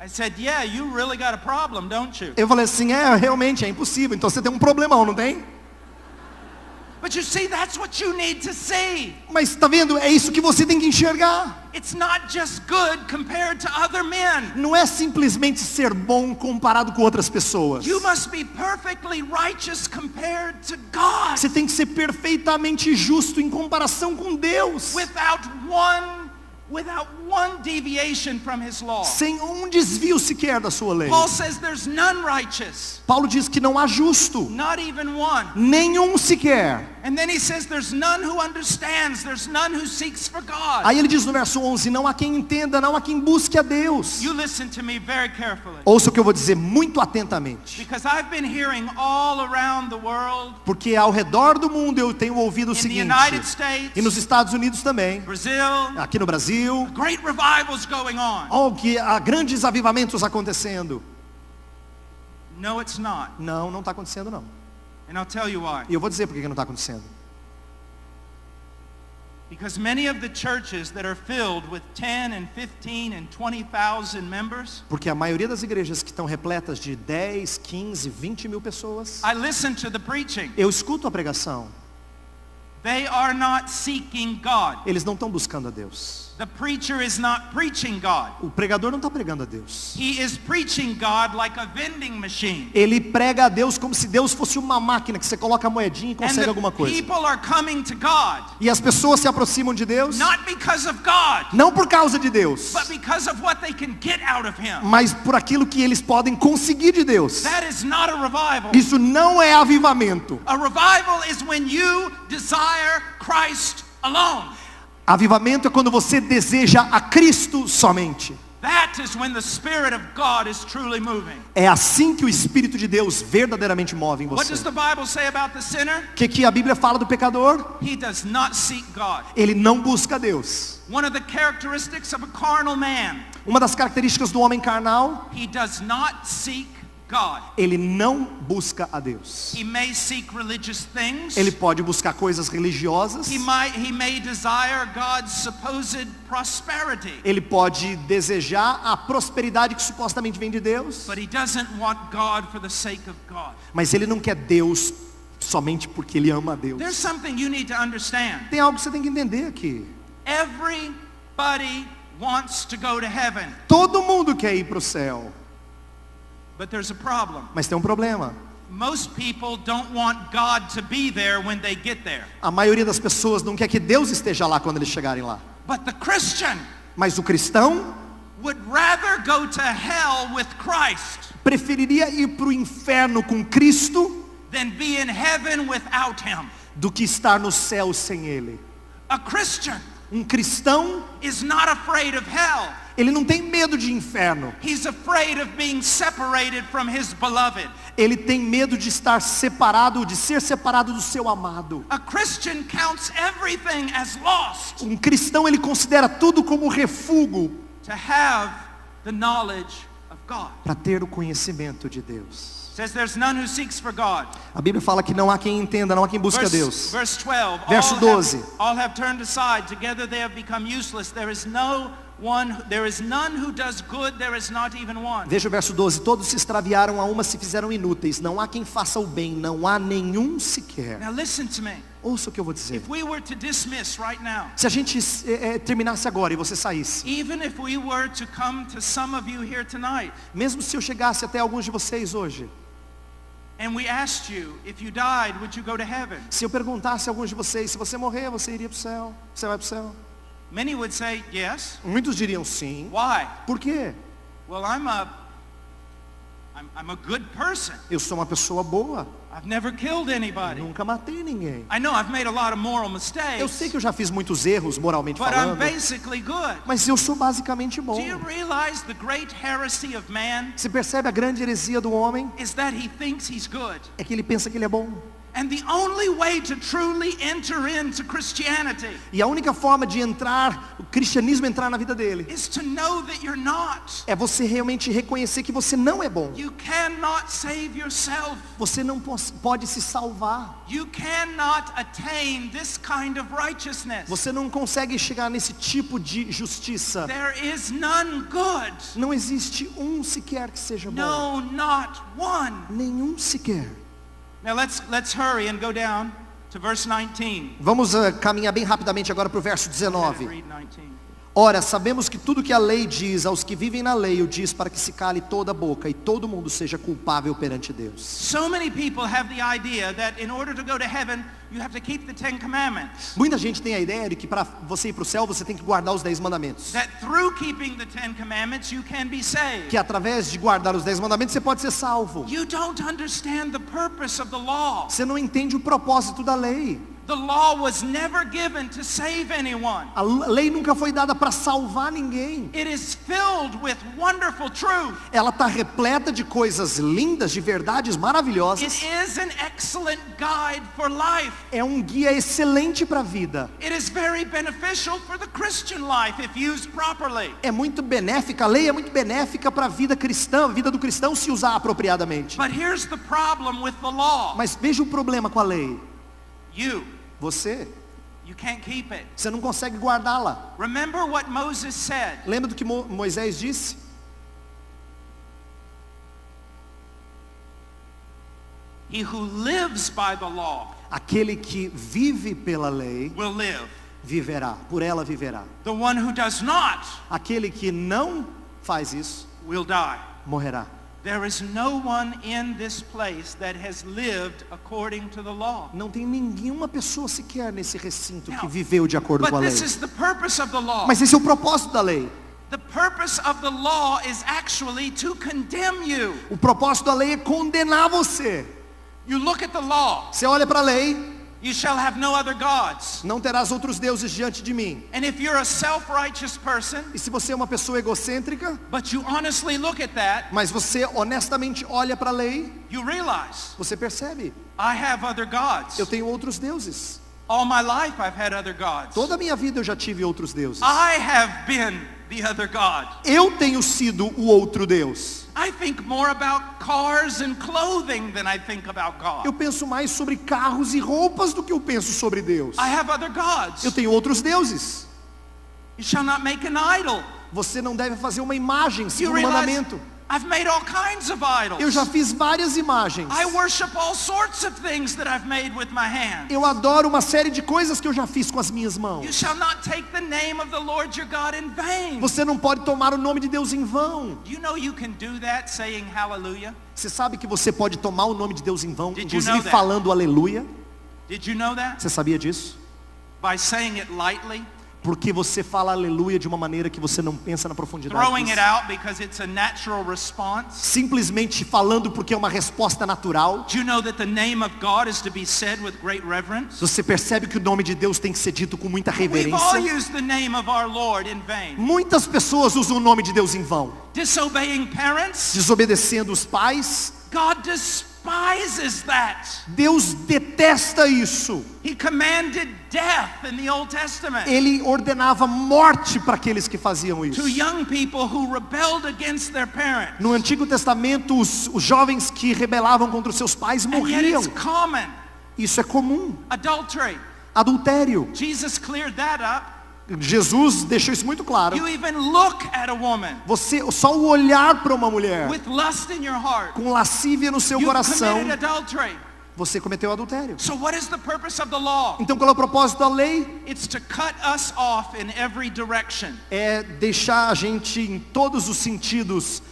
I said, yeah, you really got a problem, don't you? Eu falei assim, realmente é impossível. Então você tem um problemão, não tem? But you see, that's what you need to see. Mas tá vendo? É isso que você tem que enxergar. It's not just good compared to other men. Não é simplesmente ser bom comparado com outras pessoas. You must be perfectly righteous compared to God. Você tem que ser perfeitamente justo em comparação com Deus. Without one deviation from his law. sem um desvio sequer da sua lei. Paul says there's none righteous, Paulo diz que não há justo, not even one. nenhum sequer. And then he says there's none who understands, there's none who seeks for God. Aí ele diz no verso 11, não há quem entenda, não há quem busque a Deus. You listen to me very carefully. Ouça o que eu vou dizer muito atentamente. Because I've been hearing all around the world, Porque ao redor do mundo eu tenho ouvido o in the seguinte, United States, e nos Estados Unidos também, Brazil, aqui no Brasil, great revivals going on. que há grandes avivamentos acontecendo. No, it's not. Não está acontecendo não. And I'll tell you why. E eu vou dizer por que não está acontecendo. Because many of the churches that are filled with 10 and 15 and 20,000 members, Porque a maioria das igrejas que estão repletas de 10, 15, 20 mil pessoas, I listen to the preaching. eu escuto a pregação. They are not seeking God. Eles não estão buscando a Deus. The preacher is not preaching God. O pregador não está pregando a Deus. He is preaching God like a vending machine. Ele prega a Deus como se Deus fosse uma máquina que você coloca a moedinha e And consegue the alguma coisa. people are coming to God, E as pessoas se aproximam de Deus, not because of God, não por causa de Deus, but because of what they can get out of Him. mas por aquilo que eles podem conseguir de Deus. That is not a revival. Isso não é avivamento. A revival is when you desire Christ alone. Avivamento é quando você deseja a Cristo somente. That is when the Spirit of God is truly moving. É assim que o Espírito de Deus verdadeiramente move em What você. does the Bible say about the sinner? O que a Bíblia fala do pecador? He does not seek God. Ele não busca Deus. One of the characteristics of a carnal man, Uma das características do homem carnal, he does not seek God. ele não busca a Deus. He may seek religious things. Ele pode buscar coisas religiosas. He may desire God's supposed prosperity. Ele pode desejar a prosperidade que supostamente vem de Deus. But he doesn't want God for the sake of God. Mas ele não quer Deus somente porque ele ama a Deus. There's something you need to understand. Tem algo que você tem que entender aqui. Everybody wants to go to heaven. Todo mundo quer ir para o céu. But there's a problem. Mas tem um problema. Most people don't want God to be there when they get there. A maioria das pessoas não quer que Deus esteja lá quando eles chegarem lá. But the Christian Mas o cristão would rather go to hell with Christ preferiria ir para o inferno com Cristo than be in heaven without Him. do que estar no céu sem Ele. A Christian Um cristão, is not afraid of hell. ele não tem medo de inferno. He's afraid of being separated from his beloved. Ele tem medo de estar separado, de ser separado do seu amado. A Christian counts everything as lost Um cristão, ele considera tudo como refúgio to have the knowledge of God. para ter o conhecimento de Deus. Says there's none who seeks for God. A Bíblia fala que não há quem entenda, não há quem busque a Deus. Verse 12. Verso 12. All have turned aside. Together they have become useless. There is none who does good. There is not even one. Veja o verso 12. Todos se extraviaram, a uma se fizeram inúteis. Não há quem faça o bem, não há nenhum sequer. Now listen to me. Ouça o que eu vou dizer. If we were to dismiss right now, Se a gente terminasse agora e você saísse, even if we were to come to some of you here tonight, mesmo se eu chegasse até alguns de vocês hoje, and we asked you, if you died, would you go to heaven? se eu perguntasse a alguns de vocês, se você morrer, você iria para o céu? Você vai para o céu? Many would say yes. Muitos diriam sim. Why? Por quê? Well, I'm a good person. Eu sou uma pessoa boa. I've never killed anybody. Nunca matei ninguém. I know I've made a lot of moral mistakes. Eu sei que eu já fiz muitos erros moralmente But I'm falando, basically good. mas eu sou basicamente bom. Do you realize the great heresy of man Você percebe a grande heresia do homem? is that he thinks he's good? É que ele pensa que ele é bom. And the only way to truly enter into Christianity E a única forma de entrar, o cristianismo entrar na vida dele, is to know that you're not. é você realmente reconhecer que você não é bom. You cannot save yourself. Você não pode se salvar. You cannot attain this kind of righteousness. Você não consegue chegar nesse tipo de justiça. There is none good. Não existe um sequer que seja bom. No, not one. Nenhum sequer. Now let's hurry and go down to verse 19. Vamos caminhar bem rapidamente agora para o verso 19. Read 19. Ora, sabemos que tudo que a lei diz aos que vivem na lei, o diz para que se cale toda a boca e todo mundo seja culpável perante Deus. So many people have the idea that in order to go to heaven, you have to keep the 10 commandments. Muita gente tem a ideia de que para você ir para o céu, você tem que guardar os 10 mandamentos. That through keeping the 10 commandments, you can be saved. Que através de guardar os 10 mandamentos, você pode ser salvo. You don't understand the purpose of the law. Você não entende o propósito da lei. The law was never given to save anyone. A lei nunca foi dada para salvar ninguém. It is filled with wonderful truth. Ela está repleta de coisas lindas, de verdades maravilhosas. It is an excellent guide for life. É um guia excelente para a vida. It is very beneficial for the Christian life if used properly. É muito benéfica, a lei é muito benéfica para a vida cristã, a vida do cristão se usar apropriadamente. But here's the problem with the law. Mas veja o problema com a lei. You Você can't keep it. não consegue guardá-la. Remember what Moses said. Lembra do que Moisés disse? He who lives by the law Aquele que vive pela lei, will live. viverá, por ela viverá. The one who does not Aquele que não faz isso, will die. morrerá. There is no one in this place that has lived according to the law. Não tem nenhuma pessoa sequer nesse recinto que Now, viveu de acordo com a But lei. this is the purpose of the law. Mas esse é o propósito da lei. The purpose of the law is actually to condemn you. O propósito da lei é condenar você. You look at the law. Você olha para a lei, You shall have no other gods. não terás outros deuses diante de mim. And if you're a self-righteous person, E se você é uma pessoa egocêntrica, but you honestly look at that, mas você honestamente olha para a lei, you realize, você percebe, I have other gods. eu tenho outros deuses. All my life I've had other gods. Toda a minha vida eu já tive outros deuses. I have been the other God. Eu tenho sido o outro Deus. I think more about cars and clothing than I think about Eu God. penso mais sobre carros e roupas do que eu penso sobre Deus. I have other gods. Eu tenho outros deuses. You shall not make an idol. Você não deve fazer uma imagem, You segundo o realize mandamento. I've made all kinds of idols. Eu já fiz várias imagens. I worship all sorts of things that I've made with my hands. Eu adoro uma série de coisas que eu já fiz com as minhas You mãos. shall not take the name of the Lord your God in vain. Você não pode tomar o nome de Deus em vão. Do you know you can do that saying hallelujah? Você sabe que você pode tomar o nome de Deus em vão, Did you know inclusive that? falando aleluia? Did you know that? Você sabia disso? By saying it lightly, Porque você fala aleluia de uma maneira que você não pensa na profundidade throwing disso. it out because it's a natural response. Simplesmente falando porque é uma resposta natural. Do you know that the name of God is to be said with great reverence? Você percebe que o nome de Deus tem que ser dito com muita We've all reverência. used the name of our Lord in vain. Muitas pessoas usam o nome de Deus em vão. Disobeying parents, Desobedecendo os pais. God despises that. Deus detesta isso. He commanded death in the Old Testament Ele ordenava morte para aqueles que faziam isso. to young people who rebelled against their parents. No Antigo Testamento, os jovens que rebelavam contra os seus pais And yet morriam. it's common. Isso é comum. Adultery. Adultério. Jesus cleared that up. Jesus deixou isso muito claro. You even look at a woman Você, só o olhar para uma mulher with lust in your heart. com lascívia no seu You've coração, committed adultery. você cometeu adultério. So what is the purpose of the law? Então qual é o propósito da lei? It's to cut us off in every direction. É deixar a gente em todos os sentidos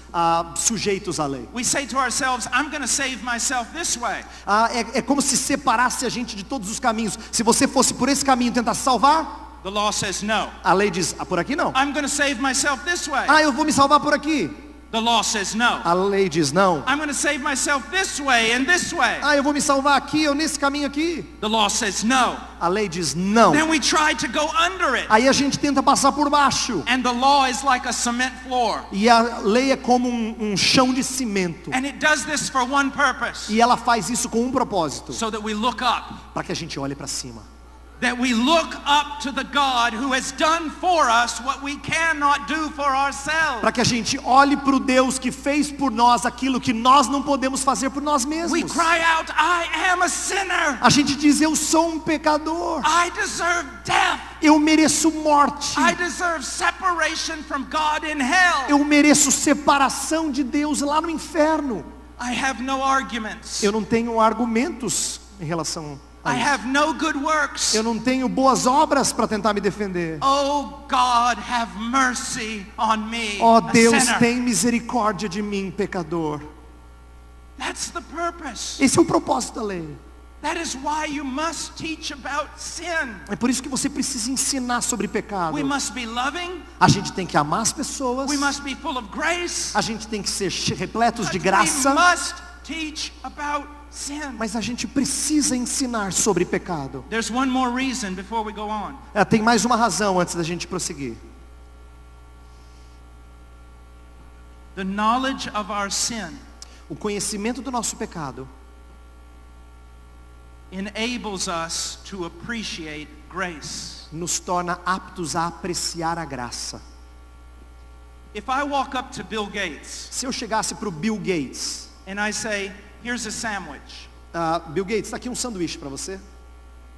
sujeitos à lei. We say to ourselves, I'm going to save myself this way. É como se separasse a gente de todos os caminhos. Se você fosse por esse caminho tentar se salvar, The law says no. a lei diz, por aqui não. I'm going to save myself this way. Eu vou me salvar por aqui. The law says no. A lei diz não. I'm going to save myself this way and this way. Eu vou me salvar aqui ou nesse caminho aqui. The law says no. A lei diz não. Then we try to go under it. Aí a gente tenta passar por baixo. And the law is like a cement floor. E a lei é como um chão de cimento. And it does this for one purpose. E ela faz isso com um propósito. So that we look up. Para que a gente olhe para cima. That we look up to the God who has done for us what we cannot do for ourselves. Para que a gente olhe para o Deus que fez por nós aquilo que nós não podemos fazer por nós mesmos. We cry out, I am a sinner. A gente diz, eu sou um pecador. I deserve death. Eu mereço morte. I deserve separation from God in hell. Eu mereço separação de Deus lá no inferno. I have no arguments. Eu não tenho argumentos em relação a representa I isso. have no good works. Eu não tenho boas obras para tentar me defender. Oh God, have mercy on me, Ó a Deus, sinner. tem misericórdia de mim, pecador. That's the purpose. Esse é o propósito da lei. That is why you must teach about sin. É por isso que você precisa ensinar sobre pecado. We must be loving. A gente tem que amar as pessoas. We must be full of grace. A gente tem que ser repletos de But graça. we must teach about sin. Mas a gente precisa ensinar sobre pecado. There's one more reason before we go on. Tem mais uma razão antes da gente prosseguir. The knowledge of our sin O conhecimento do nosso pecado enables us to appreciate grace. nos torna aptos a apreciar a graça. If I walk up to Bill Gates Se eu chegasse para o Bill Gates, and I say, here's a sandwich. Bill Gates, está aqui um sanduíche para você.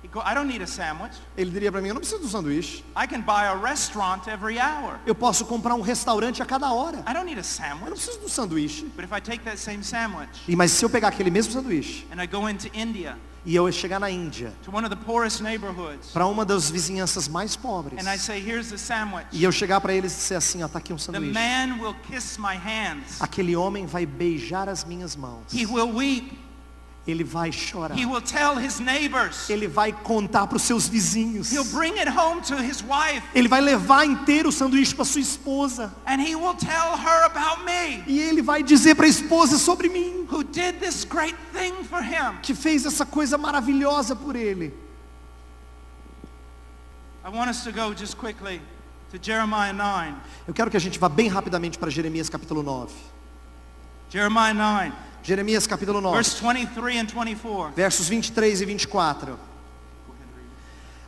He'd go, I don't need a sandwich. Ele diria para mim, eu não preciso de um sanduíche. I can buy a restaurant every hour. Eu posso comprar um restaurante a cada hora. I don't need a Eu não sandwich. preciso de um sanduíche. But if I take that same sandwich Mas se eu pegar aquele mesmo sanduíche and I go into India e eu chegar na Índia, to one of the poorest neighborhoods para uma das vizinhanças mais pobres, and I say, here's the sandwich, e eu chegar para eles e dizer assim, ó, tá aqui um the sanduíche. man will kiss my hands. Aquele homem vai beijar as minhas mãos. He will weep. Ele vai chorar. He will tell his neighbors. Ele vai contar para os seus vizinhos. He'll bring it home to his wife. Ele vai levar inteiro o sanduíche para sua esposa. And he will tell her about me, E ele vai dizer para a esposa sobre mim, who did this great thing for him. que fez essa coisa maravilhosa por ele. I want us to go just quickly to Jeremiah 9. Eu quero que a gente vá bem rapidamente para Jeremias capítulo 9. Jeremiah 9, Jeremias capítulo 9, verse 23 and 24. versos 23 e 24.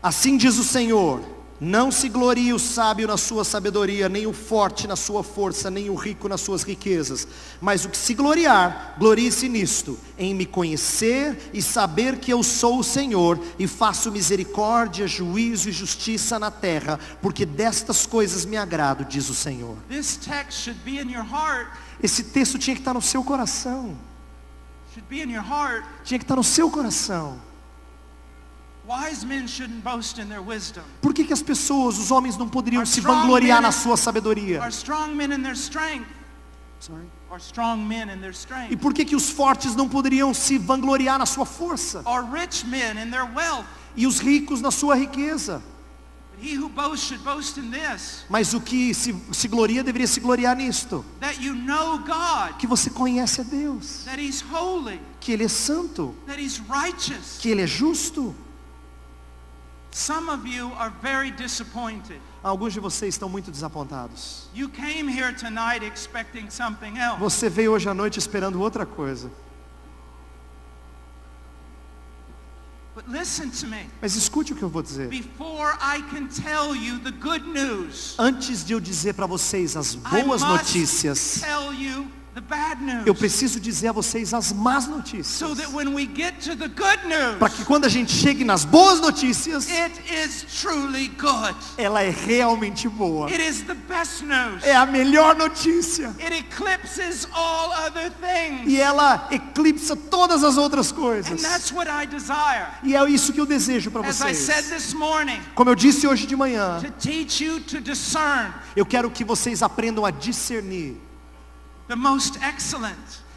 Assim diz o Senhor: não se glorie o sábio na sua sabedoria, nem o forte na sua força, nem o rico nas suas riquezas. Mas o que se gloriar, glorie-se nisto, em me conhecer e saber que eu sou o Senhor, e faço misericórdia, juízo e justiça na terra, porque destas coisas me agrado, diz o Senhor. This text should be in your heart. Esse texto tinha que estar no seu coração. Should be in your heart. Tinha que estar no seu coração. Wise men shouldn't boast in their wisdom. Por que as pessoas, os homens, não poderiam Are se strong vangloriar men na and- sua sabedoria? Are strong men in their strength. Sorry. Are strong men in their E strength. por que os fortes não poderiam se vangloriar na sua força? Are rich men in their wealth. E os ricos na sua riqueza? But he who boasts should boast in this, Mas o que se gloria deveria se gloriar nisto: that you know God, que você conhece a Deus, that he's holy, que Ele é santo, that he's righteous. que Ele é justo. Some of you are very disappointed. Alguns de vocês estão muito desapontados. You came here tonight expecting something else. Você veio hoje à noite esperando outra coisa. But listen to me. Mas escute o que eu vou dizer. Before I can tell you the good news, Antes de eu dizer para vocês as I boas must notícias, tell you the bad news. eu preciso dizer a vocês as más notícias. So that when we get to the good news, Para que quando a gente chegue nas boas notícias, it is truly good. ela é realmente boa. It is the best news. É a melhor notícia. It eclipses all other things. E ela eclipsa todas as outras And coisas. that's what I desire. E é isso que eu desejo para As I said vocês. this morning, Como eu disse hoje de manhã, to teach you to discern eu quero que vocês aprendam a discernir the most excellent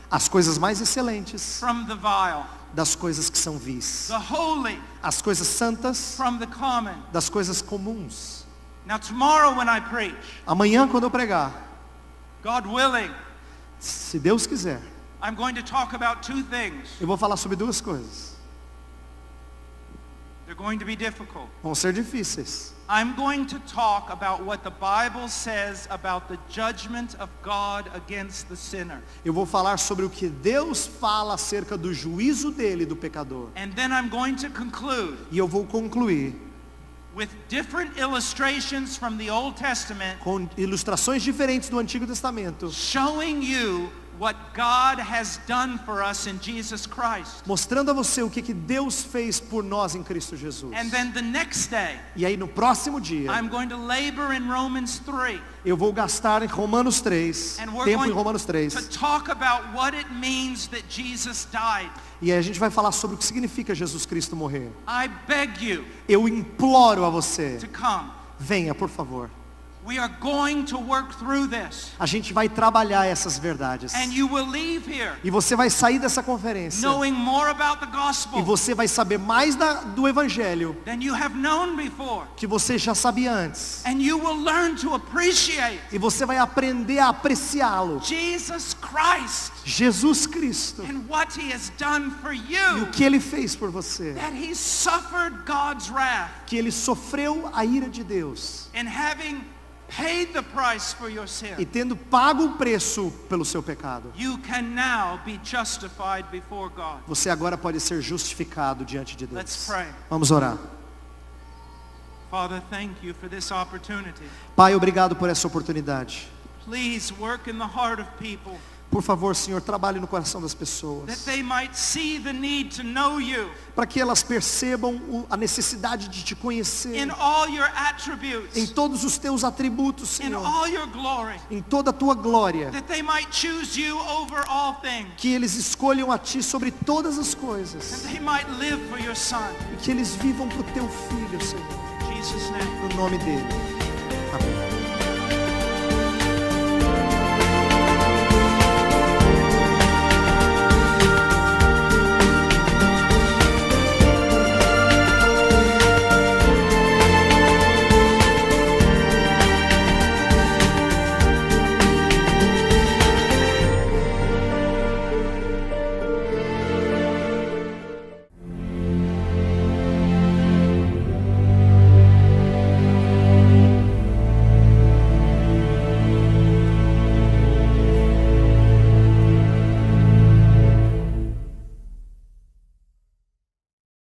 as coisas mais excelentes from the vile, das coisas que são vis, the holy as coisas santas from the common. das coisas comuns. Now tomorrow when I preach, Amanhã, quando eu pregar, God willing, se Deus quiser, I'm going to talk about two things. eu vou falar sobre duas coisas. They're going to be difficult. Vão ser difíceis. I'm going to talk about what the Bible says about the judgment of God against the sinner. Eu vou falar sobre o que Deus fala acerca do juízo dele, do pecador. And then I'm going to conclude E eu vou concluir with different illustrations from the Old Testament com ilustrações diferentes do Antigo Testamento, showing you what God has done for us in Jesus Christ. Mostrando a você o que Deus fez por nós em Cristo Jesus. And then the next day, E aí no próximo dia, I'm going to labor in Romans 3. eu vou gastar em Romanos 3, And we're tempo em going Romanos 3. to talk about what it means that Jesus died. E aí a gente vai falar sobre o que significa Jesus Cristo morrer. I beg you Eu imploro a você, to come. venha por favor. We are going to work through this. A gente vai trabalhar essas verdades. And you will leave here E você vai sair dessa conferência. knowing more about the E gospel você vai saber mais do Evangelho than you have known before. que você já sabia antes. And you will learn to appreciate E você vai aprender a apreciá-lo. Jesus Christ Jesus Cristo. and what he has done for E o you. que ele fez por você. That he suffered God's wrath Que ele sofreu a ira de Deus. in having paid the price for your E sin. tendo pago o preço pelo seu pecado. You can now be justified before God. Você agora pode ser justificado diante de Let's Deus. pray. Vamos orar. Father, thank you for this opportunity. Pai, obrigado por essa oportunidade. Please work in the heart of people Por favor, Senhor, trabalhe no coração das that pessoas. they might see the need to know you Para que elas percebam a necessidade de te conhecer. in all your Em attributes, todos os teus atributos, in Senhor. all your glory, Em toda a tua glória. that they might choose you over all things, Que eles escolham a ti sobre todas as and coisas. they might live for your Son. E que eles vivam para o teu Filho, Senhor. In Jesus' name. No nome dele. Amém.